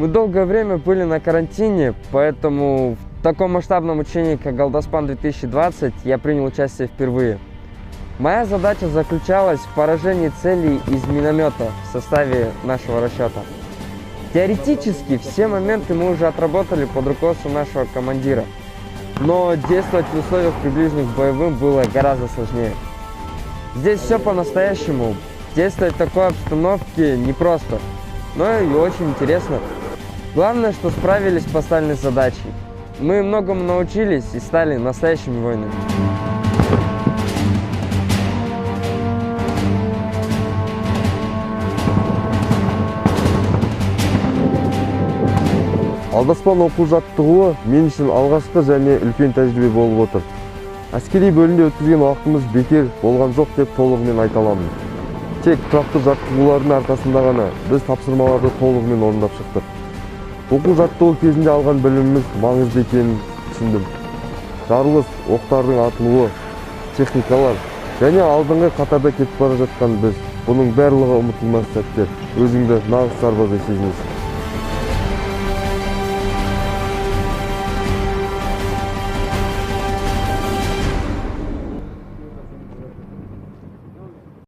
Мы долгое время были на карантине, поэтому в таком масштабном учении, как Голдоспан 2020, я принял участие впервые. Моя задача заключалась в поражении целей из миномета в составе нашего расчета. Теоретически все моменты мы уже отработали под руководством нашего командира, но действовать в условиях, приближенных к боевым, было гораздо сложнее. Здесь все по-настоящему. Действовать в такой обстановке непросто, но и очень интересно. Главное, что справились с поставленной задачей. Мы многому научились и стали настоящими воинами. Алдаспан оқу-жаттығуы мен үшін алғашқы және үлкен тәжірибе болып отыр. Әскери бөлімде өткізген уақытымыз бекер болған жоқ деп толығымен айта аламын. Тек тұрақты жаттығулардың арқасында ғана біз тапсырмаларды толығымен орындап шықтық. Оқу-жаттығу кезінде алған біліміміз маңызды екенін түсіндім. Жарылыс, оқтардың атылуы, техникалар және алдыңғы қатарда кетіп бара жатқан біз. Бұның барлығы ұмытылмас сәттер. Өзіңді нағыз сарбаздай сезінесің.